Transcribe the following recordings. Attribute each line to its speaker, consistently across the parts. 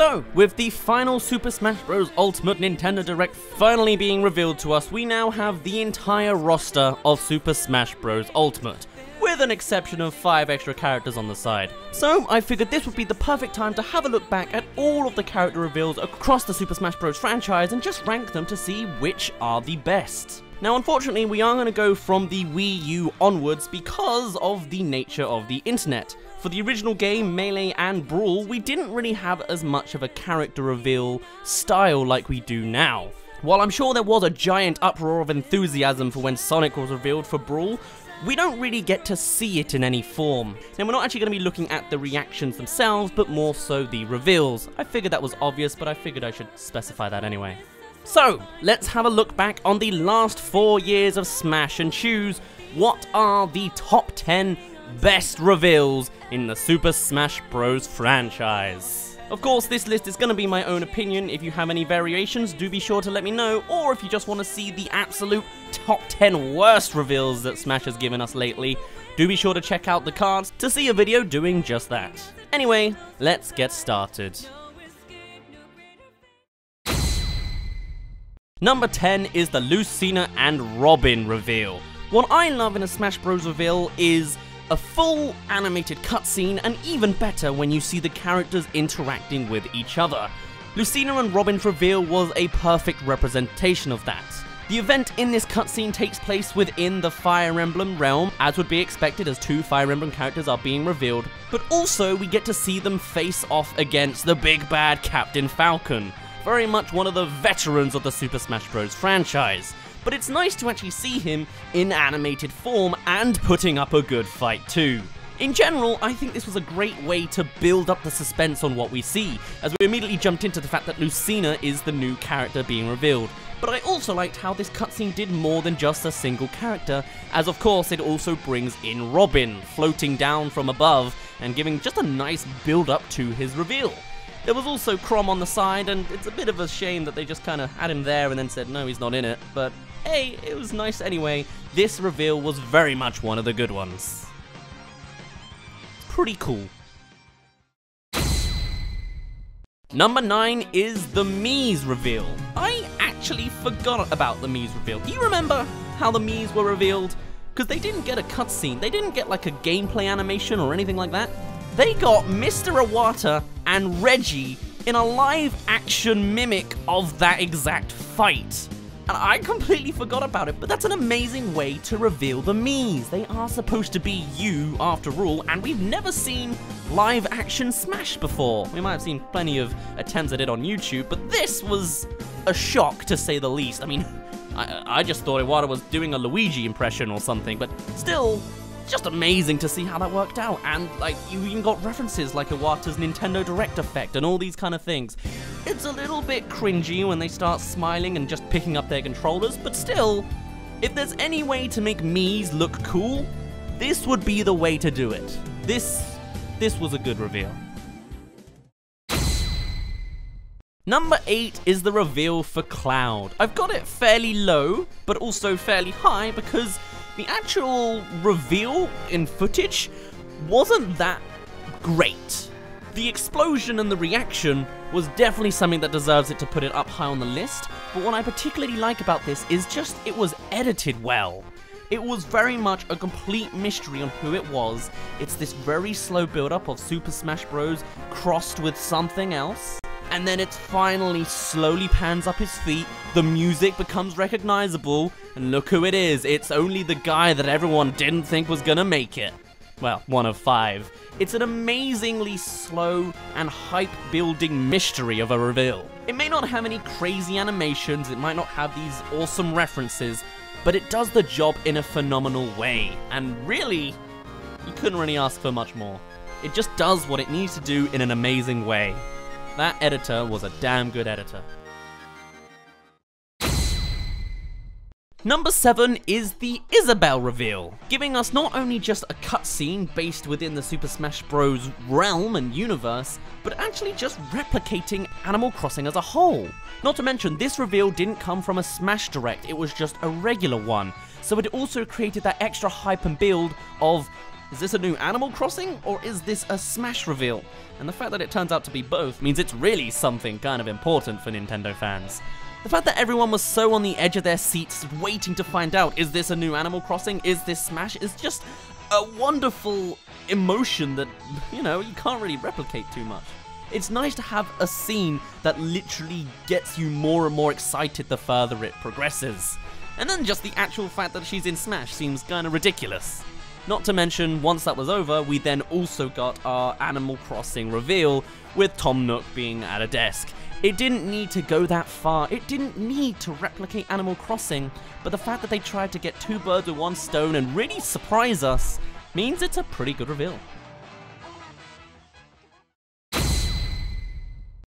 Speaker 1: So, with the final Super Smash Bros. Ultimate Nintendo Direct finally being revealed to us, we now have the entire roster of Super Smash Bros. Ultimate, with an exception of 5 extra characters on the side. So, I figured this would be the perfect time to have a look back at all of the character reveals across the Super Smash Bros. Franchise and just rank them to see which are the best. Now, unfortunately, we are going to go from the Wii U onwards because of the nature of the internet. For the original game, Melee and Brawl, we didn't really have as much of a character reveal style like we do now. While I'm sure there was a giant uproar of enthusiasm for when Sonic was revealed for Brawl, we don't really get to see it in any form. Now, we're not actually going to be looking at the reactions themselves, but more so the reveals. I figured that was obvious, but I figured I should specify that anyway. So, let's have a look back on the last 4 years of Smash and choose what are the top 10 best reveals in the Super Smash Bros. Franchise. Of course, this list is going to be my own opinion. If you have any variations, do be sure to let me know, or if you just want to see the absolute top 10 worst reveals that Smash has given us lately, do be sure to check out the cards to see a video doing just that. Anyway, let's get started. Number 10 is the Lucina and Robin reveal. What I love in a Smash Bros. Reveal is a full animated cutscene, and even better when you see the characters interacting with each other. Lucina and Robin's reveal was a perfect representation of that. The event in this cutscene takes place within the Fire Emblem realm, as would be expected as 2 Fire Emblem characters are being revealed, but also we get to see them face off against the big bad Captain Falcon, very much one of the veterans of the Super Smash Bros. Franchise. But it's nice to actually see him in animated form and putting up a good fight too. In general, I think this was a great way to build up the suspense on what we see, as we immediately jumped into the fact that Lucina is the new character being revealed. But I also liked how this cutscene did more than just a single character, as of course it also brings in Robin, floating down from above and giving just a nice build up to his reveal. There was also Chrom on the side, and it's a bit of a shame that they just kind of had him there and then said no, he's not in it, but hey, it was nice anyway. This reveal was very much one of the good ones. Pretty cool. Number 9 is the Mii's reveal. I actually forgot about the Mii's reveal. Do you remember how the Mii's were revealed? Because they didn't get a cutscene, they didn't get like a gameplay animation or anything like that. They got Mr. Iwata and Reggie in a live-action mimic of that exact fight. And I completely forgot about it, but that's an amazing way to reveal the Mii's. They are supposed to be you, after all, and we've never seen live-action Smash before. We might have seen plenty of attempts at it on YouTube, but this was a shock, to say the least. I mean, I just thought Iwata was doing a Luigi impression or something, but still, just amazing to see how that worked out. And like, you even got references like Iwata's Nintendo Direct effect and all these kind of things. It's a little bit cringy when they start smiling and just picking up their controllers, but still, if there's any way to make Mii's look cool, this would be the way to do it. This was a good reveal. Number 8 is the reveal for Cloud. I've got it fairly low, but also fairly high because the actual reveal in footage wasn't that great. The explosion and the reaction was definitely something that deserves it to put it up high on the list, but what I particularly like about this is just it was edited well. It was very much a complete mystery on who it was. It's this very slow build-up of Super Smash Bros. Crossed with something else, and then it finally slowly pans up his feet, the music becomes recognizable, and look who it is. It's only the guy that everyone didn't think was gonna make it. Well, one of 5. It's an amazingly slow and hype-building mystery of a reveal. It may not have any crazy animations, it might not have these awesome references, but it does the job in a phenomenal way, and really, you couldn't really ask for much more. It just does what it needs to do in an amazing way. That editor was a damn good editor. Number 7 is the Isabelle reveal, giving us not only just a cutscene based within the Super Smash Bros. Realm and universe, but actually just replicating Animal Crossing as a whole. Not to mention, this reveal didn't come from a Smash Direct, it was just a regular one, so it also created that extra hype and build of Is this a new Animal Crossing, or is this a Smash reveal? And the fact that it turns out to be both means it's really something kind of important for Nintendo fans. The fact that everyone was so on the edge of their seats waiting to find out, is this a new Animal Crossing, is this Smash, is just a wonderful emotion that, you can't really replicate too much. It's nice to have a scene that literally gets you more and more excited the further it progresses. And then just the actual fact that she's in Smash seems kinda ridiculous. Not to mention, once that was over, we then also got our Animal Crossing reveal with Tom Nook being at a desk. It didn't need to go that far, it didn't need to replicate Animal Crossing, but the fact that they tried to get two birds with one stone and really surprise us means it's a pretty good reveal.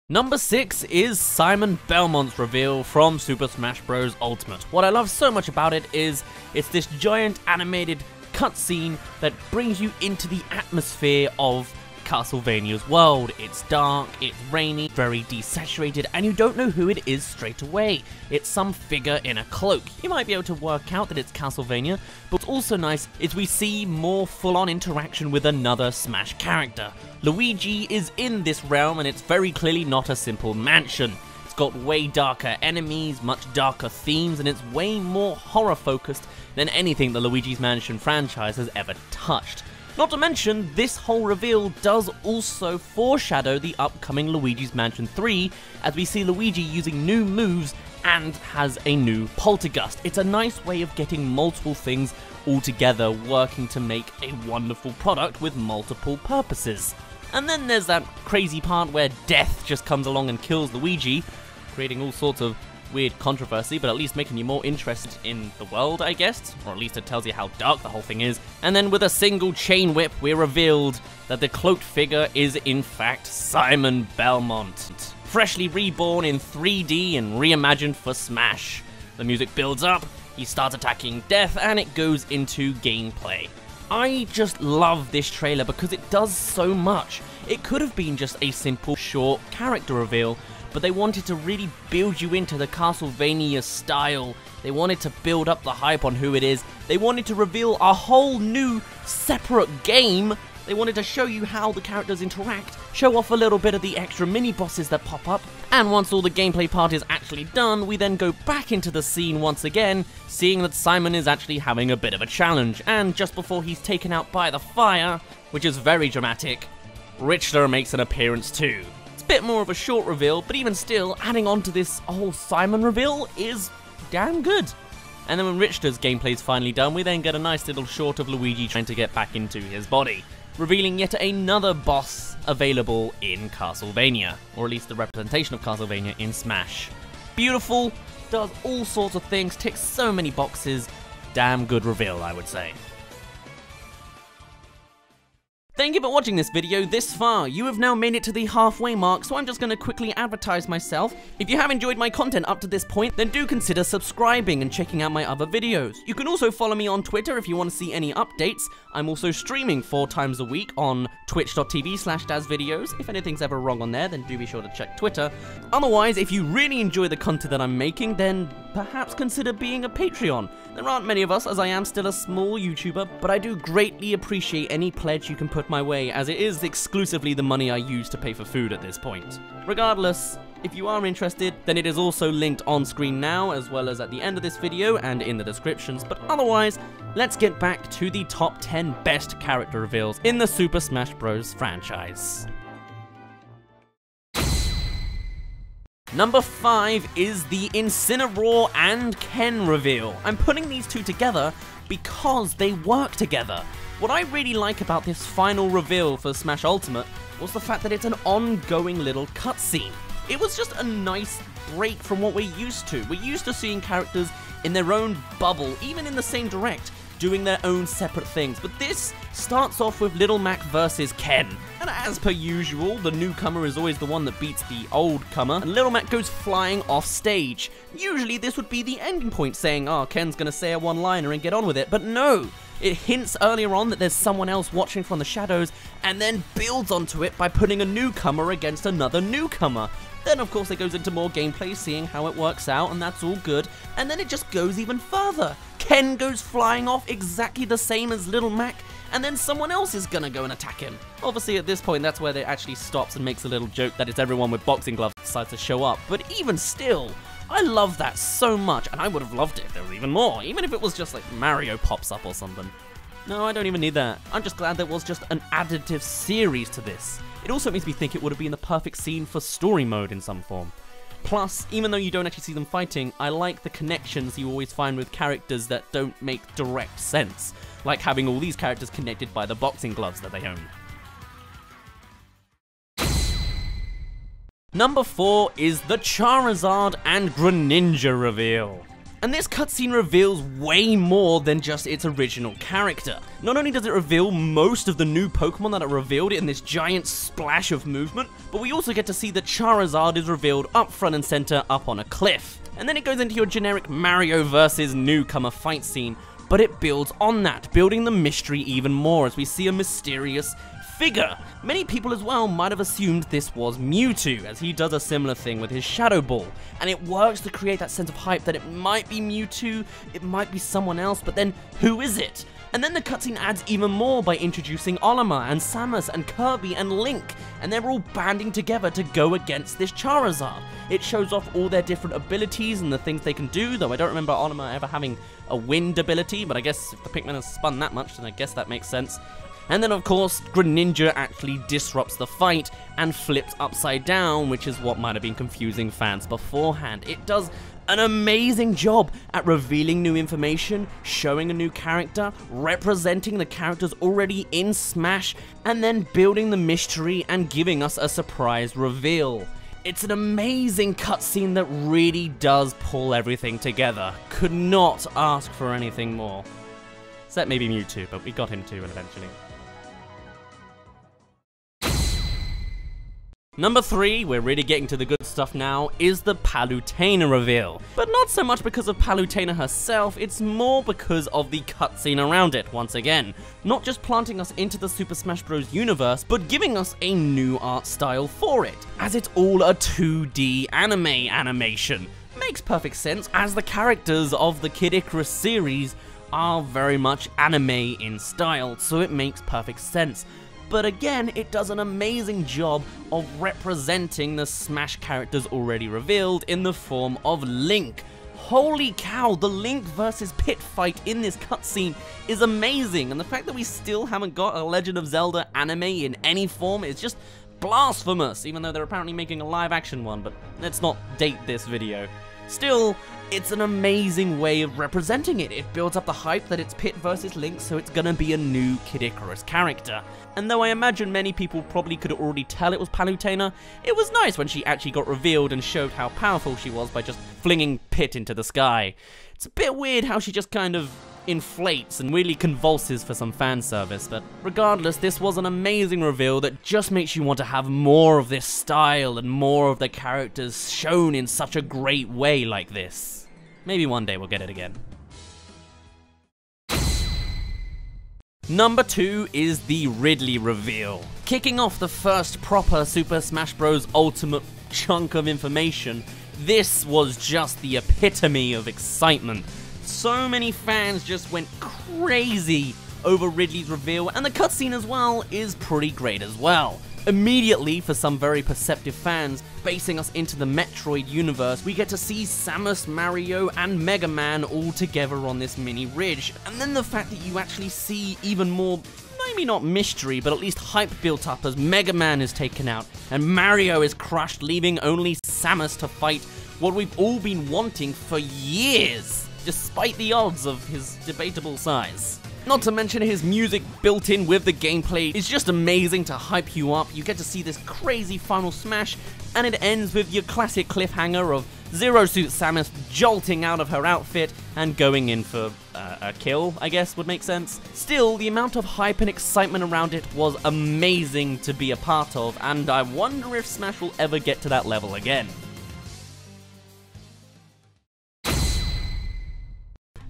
Speaker 1: Number 6 is Simon Belmont's reveal from Super Smash Bros. Ultimate. What I love so much about it is it's this giant animated cutscene that brings you into the atmosphere of Castlevania's world. It's dark, it's rainy, very desaturated, and you don't know who it is straight away. It's some figure in a cloak. You might be able to work out that it's Castlevania, but what's also nice is we see more full-on interaction with another Smash character. Luigi is in this realm, and it's very clearly not a simple mansion. It's got way darker enemies, much darker themes, and it's way more horror-focused than anything the Luigi's Mansion franchise has ever touched. Not to mention, this whole reveal does also foreshadow the upcoming Luigi's Mansion 3, as we see Luigi using new moves and has a new Poltergust. It's a nice way of getting multiple things all together, working to make a wonderful product with multiple purposes. And then there's that crazy part where Death just comes along and kills Luigi, creating all sorts of weird controversy, but at least making you more interested in the world, I guess, or at least it tells you how dark the whole thing is. And then with a single chain whip, we're revealed that the cloaked figure is in fact Simon Belmont, freshly reborn in 3D and reimagined for Smash. The music builds up, he starts attacking Death, and it goes into gameplay. I just love this trailer because it does so much. It could have been just a simple, short character reveal, but they wanted to really build you into the Castlevania style. They wanted to build up the hype on who it is. They wanted to reveal a whole new, separate game. They wanted to show you how the characters interact, show off a little bit of the extra mini-bosses that pop up, and once all the gameplay part is actually done, we then go back into the scene once again, seeing that Simon is actually having a bit of a challenge, and just before he's taken out by the fire, which is very dramatic, Richter makes an appearance too. Bit more of a short reveal, but even still, adding on to this whole Simon reveal is damn good. And then when Richter's gameplay is finally done, we then get a nice little short of Luigi trying to get back into his body, revealing yet another boss available in Castlevania, or at least the representation of Castlevania in Smash. Beautiful, does all sorts of things, ticks so many boxes, damn good reveal, I would say. Thank you for watching this video this far. You have now made it to the halfway mark, so I'm just going to quickly advertise myself. If you have enjoyed my content up to this point, then do consider subscribing and checking out my other videos. You can also follow me on Twitter if you want to see any updates. I'm also streaming 4 times a week on twitch.tv/DazVideos. If anything's ever wrong on there, then do be sure to check Twitter. Otherwise, if you really enjoy the content that I'm making, then perhaps consider being a Patreon. There aren't many of us, as I am still a small YouTuber, but I do greatly appreciate any pledge you can put my way, as it is exclusively the money I use to pay for food at this point. Regardless, if you are interested, then it is also linked on screen now, as well as at the end of this video and in the descriptions, but otherwise, let's get back to the top 10 best character reveals in the Super Smash Bros. Franchise. Number 5 is the Incineroar and Ken reveal. I'm putting these two together because they work together. What I really like about this final reveal for Smash Ultimate was the fact that it's an ongoing little cutscene. It was just a nice break from what we're used to. We're used to seeing characters in their own bubble, even in the same direct, doing their own separate things, but this starts off with Little Mac versus Ken. And as per usual, the newcomer is always the one that beats the old comer, and Little Mac goes flying off stage. Usually this would be the ending point, saying, oh, Ken's gonna say a one-liner and get on with it, but no! It hints earlier on that there's someone else watching from the shadows, and then builds onto it by putting a newcomer against another newcomer. Then of course it goes into more gameplay, seeing how it works out, and that's all good, and then it just goes even further. Ken goes flying off exactly the same as Little Mac, and then someone else is gonna go and attack him. Obviously at this point that's where it actually stops and makes a little joke that it's everyone with boxing gloves decides to show up, but even still, I love that so much, and I would have loved it if there was even more, even if it was just like Mario pops up or something. No, I don't even need that. I'm just glad there was just an additive series to this. It also makes me think it would have been the perfect scene for story mode in some form. Plus, even though you don't actually see them fighting, I like the connections you always find with characters that don't make direct sense, like having all these characters connected by the boxing gloves that they own. Number 4 is the Charizard and Greninja reveal. And this cutscene reveals way more than just its original character. Not only does it reveal most of the new Pokemon that are revealed in this giant splash of movement, but we also get to see that Charizard is revealed up front and center up on a cliff. And then it goes into your generic Mario versus newcomer fight scene, but it builds on that, building the mystery even more as we see a mysterious figure. Many people as well might have assumed this was Mewtwo, as he does a similar thing with his Shadow Ball, and it works to create that sense of hype that it might be Mewtwo, it might be someone else, but then who is it? And then the cutscene adds even more by introducing Olimar and Samus and Kirby and Link, and they're all banding together to go against this Charizard. It shows off all their different abilities and the things they can do, though I don't remember Olimar ever having a wind ability, but I guess if the Pikmin has spun that much, then I guess that makes sense. And then of course, Greninja actually disrupts the fight and flips upside down, which is what might have been confusing fans beforehand. It does an amazing job at revealing new information, showing a new character, representing the characters already in Smash, and then building the mystery and giving us a surprise reveal. It's an amazing cutscene that really does pull everything together. Could not ask for anything more. Except maybe Mewtwo, but we got him too eventually. Number 3, we're really getting to the good stuff now, is the Palutena reveal. But not so much because of Palutena herself, it's more because of the cutscene around it, once again. Not just planting us into the Super Smash Bros. Universe, but giving us a new art style for it, as it's all a 2D anime animation. Makes perfect sense, as the characters of the Kid Icarus series are very much anime in style, so it makes perfect sense. But again, it does an amazing job of representing the Smash characters already revealed in the form of Link. Holy cow, the Link versus Pit fight in this cutscene is amazing, and the fact that we still haven't got a Legend of Zelda anime in any form is just blasphemous, even though they're apparently making a live action one, but let's not date this video. Still, it's an amazing way of representing it. It builds up the hype that it's Pit versus Link, so it's gonna be a new Kid Icarus character. And though I imagine many people probably could already tell it was Palutena, it was nice when she actually got revealed and showed how powerful she was by just flinging Pit into the sky. It's a bit weird how she just kind of inflates and really convulses for some fan service, but regardless, this was an amazing reveal that just makes you want to have more of this style and more of the characters shown in such a great way like this. Maybe one day we'll get it again. Number 2 is the Ridley reveal. Kicking off the first proper Super Smash Bros. Ultimate chunk of information, this was just the epitome of excitement. So many fans just went crazy over Ridley's reveal, and the cutscene as well is pretty great as well. Immediately, for some very perceptive fans, basing us into the Metroid universe, we get to see Samus, Mario, and Mega Man all together on this mini ridge. And then the fact that you actually see even more, maybe not mystery, but at least hype built up as Mega Man is taken out, and Mario is crushed, leaving only Samus to fight what we've all been wanting for years, despite the odds of his debatable size. Not to mention his music built in with the gameplay is just amazing to hype you up. You get to see this crazy final smash, and it ends with your classic cliffhanger of Zero Suit Samus jolting out of her outfit and going in for a kill, I guess would make sense. Still, the amount of hype and excitement around it was amazing to be a part of, and I wonder if Smash will ever get to that level again.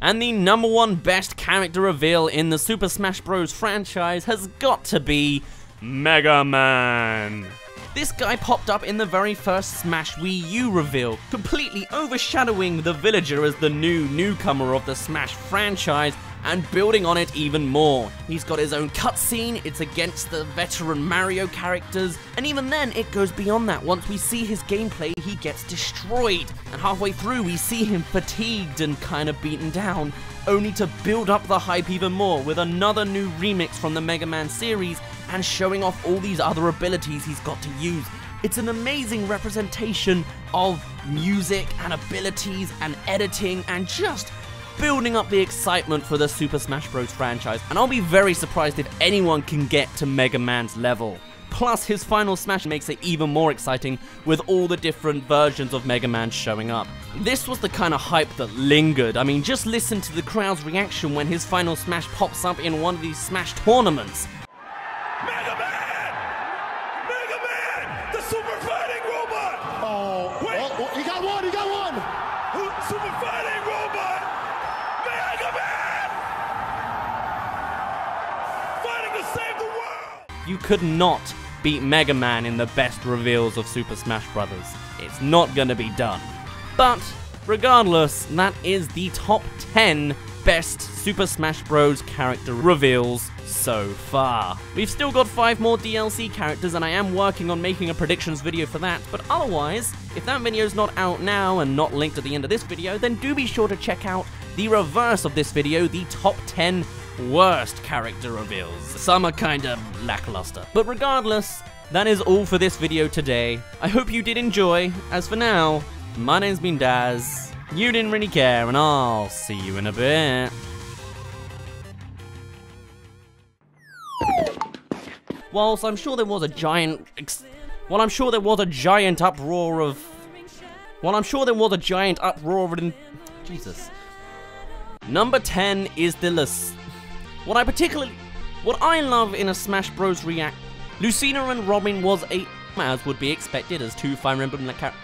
Speaker 1: And the number 1 best character reveal in the Super Smash Bros. Franchise has got to be Mega Man. This guy popped up in the very first Smash Wii U reveal, completely overshadowing the Villager as the new newcomer of the Smash franchise, and building on it even more. He's got his own cutscene, it's against the veteran Mario characters, and even then it goes beyond that. Once we see his gameplay, he gets destroyed, and halfway through we see him fatigued and kind of beaten down, only to build up the hype even more with another new remix from the Mega Man series and showing off all these other abilities he's got to use. It's an amazing representation of music and abilities and editing and just building up the excitement for the Super Smash Bros. Franchise, and I'll be very surprised if anyone can get to Mega Man's level. Plus, his final Smash makes it even more exciting with all the different versions of Mega Man showing up. This was the kind of hype that lingered. I mean, just listen to the crowd's reaction when his final Smash pops up in one of these Smash tournaments.
Speaker 2: Mega Man! Mega Man! The Super Fighting Robot!
Speaker 3: Oh,
Speaker 2: wait!
Speaker 3: Oh, he got one! He got one!
Speaker 2: Super Fighting Robot! Mega Man! Fighting to save the world!
Speaker 1: You could not beat Mega Man in the best reveals of Super Smash Bros. It's not gonna be done. But, regardless, that is the top 10 best Super Smash Bros. Character reveals so far. We've still got 5 more DLC characters, and I am working on making a predictions video for that, but otherwise, if that video's not out now and not linked at the end of this video, then do be sure to check out the reverse of this video, the top 10 worst character reveals. Some are kinda lackluster. But regardless, that is all for this video today. I hope you did enjoy. As for now, my name's been Daz. You didn't really care, and I'll see you in a bit. Whilst I'm sure there was a giant uproar in Jesus. Number 10 is the What I love in a Smash Bros. Lucina and Robin was as would be expected as two Fire Emblem characters.